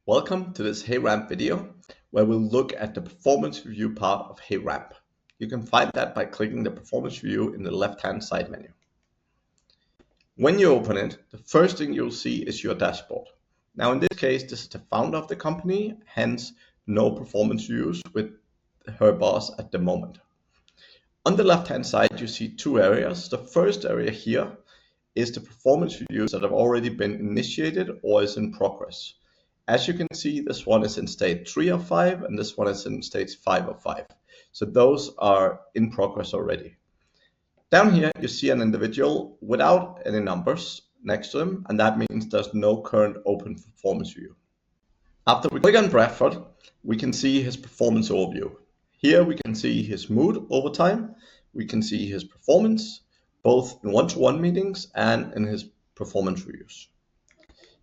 Welcome to this HeyRamp video, where we'll look at the performance review part of HeyRamp. You can find that by clicking the performance review in the left-hand side menu. When you open it, the first thing you'll see is your dashboard. Now in this case, this is the founder of the company, hence no performance reviews with her boss at the moment. On the left-hand side, you see two areas. The first area here is the performance reviews that have already been initiated or is in progress. As you can see, this one is in state 3 of 5 and this one is in state 5 of 5. So those are in progress already. Down here, you see an individual without any numbers next to them, and that means there's no current open performance review. After we click on Bradford, we can see his performance overview. Here we can see his mood over time. We can see his performance, both in one-to-one meetings and in his performance reviews.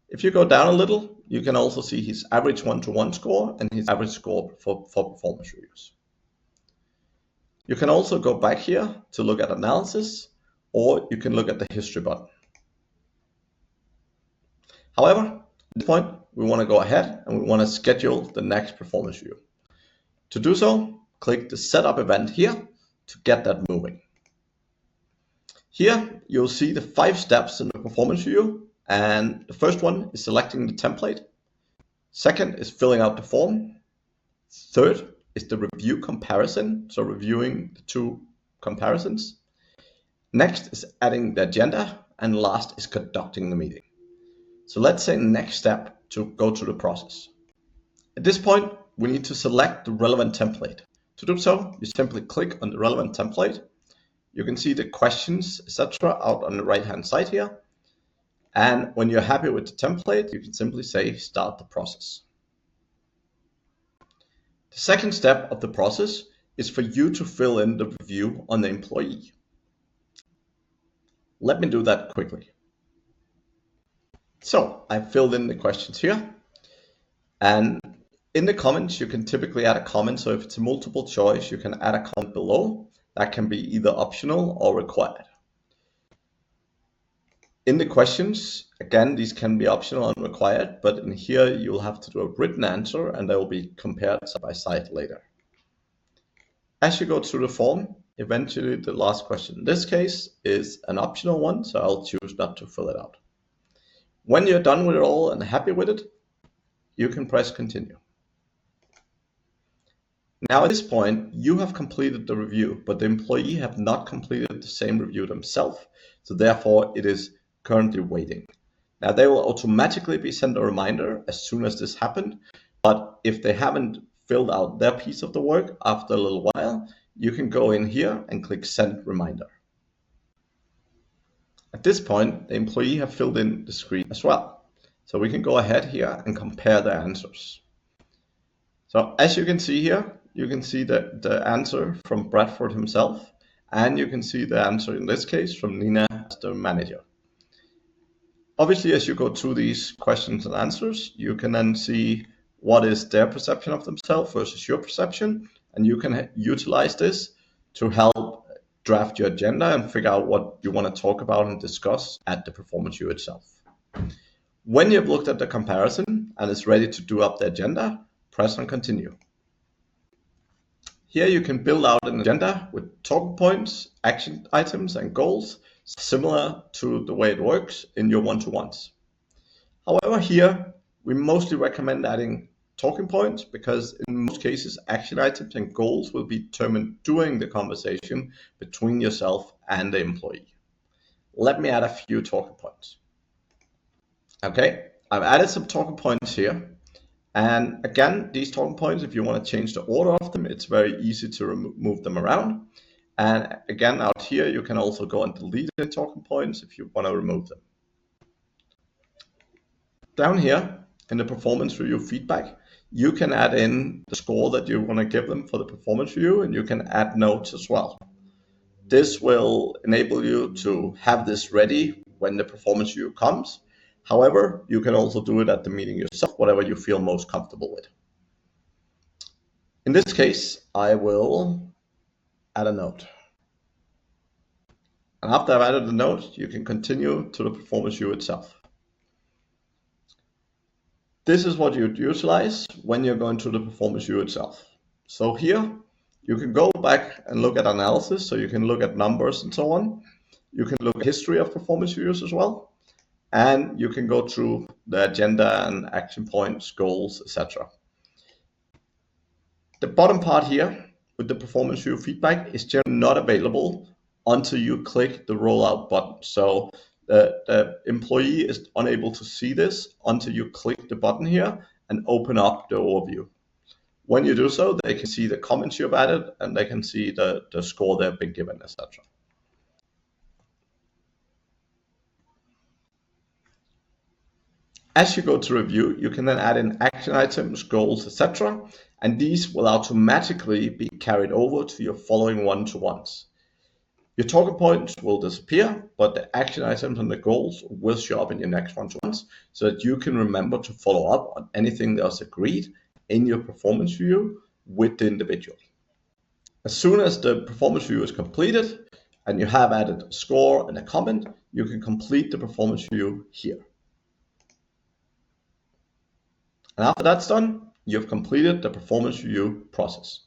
If you go down a little, you can also see his average one-to-one score and his average score for performance reviews. You can also go back here to look at analysis, or you can look at the history button. However, at this point, we want to go ahead and we want to schedule the next performance review. To do so, click the setup event here to get that moving. Here, you'll see the 5 steps in the performance review. And the first one is selecting the template. Second is filling out the form. Third is the review comparison, so reviewing the 2 comparisons. Next is adding the agenda, and last is conducting the meeting. So let's say next step to go through the process. At this point, we need to select the relevant template. To do so, you simply click on the relevant template. You can see the questions, etc. out on the right-hand side here. And when you're happy with the template, you can simply say start the process. The second step of the process is for you to fill in the review on the employee. Let me do that quickly. So I filled in the questions here. And in the comments, you can typically add a comment. So if it's a multiple choice, you can add a comment below. That can be either optional or required. In the questions, again, these can be optional and required, but in here you'll have to do a written answer and they will be compared side by side later. As you go through the form, eventually the last question in this case is an optional one, so I'll choose not to fill it out. When you're done with it all and happy with it, you can press continue. Now at this point, you have completed the review, but the employee have not completed the same review themselves, so therefore it is currently waiting. Now they will automatically be sent a reminder as soon as this happened, but if they haven't filled out their piece of the work after a little while, you can go in here and click send reminder. At this point, the employee have filled in the screen as well. So we can go ahead here and compare the answers. So as you can see here, you can see the answer from Bradford himself, and you can see the answer in this case from Nina as the manager. Obviously, as you go through these questions and answers, you can then see what is their perception of themselves versus your perception, and you can utilize this to help draft your agenda and figure out what you want to talk about and discuss at the performance review itself. When you've looked at the comparison and is ready to do up the agenda, press on continue. Here you can build out an agenda with talking points, action items, and goals, similar to the way it works in your one-to-ones. However, here we mostly recommend adding talking points because in most cases, action items and goals will be determined during the conversation between yourself and the employee. Let me add a few talking points. Okay, I've added some talking points here. And again, these talking points, if you want to change the order of them, it's very easy to move them around. And again, out here, you can also go and delete the talking points if you want to remove them. Down here in the performance review feedback, you can add in the score that you want to give them for the performance review, and you can add notes as well. This will enable you to have this ready when the performance review comes. However, you can also do it at the meeting yourself, whatever you feel most comfortable with. In this case, I will add a note. And after I've added the note, you can continue to the performance review itself. This is what you'd utilize when you're going through the performance view itself. So here, you can go back and look at analysis, so you can look at numbers and so on. You can look at history of performance views as well. And you can go through the agenda and action points, goals, etc. The bottom part here with the performance view feedback is generally not available until you click the rollout button. So the employee is unable to see this until you click the button here and open up the overview. When you do so, they can see the comments you've added and they can see the score they've been given, etc. As you go to review, you can then add in action items, goals, etc. And these will automatically be carried over to your following one-to-ones. Your talking points will disappear, but the action items and the goals will show up in your next one-to-ones so that you can remember to follow up on anything that was agreed in your performance review with the individual. As soon as the performance review is completed and you have added a score and a comment, you can complete the performance review here. And after that's done, you've completed the performance review process.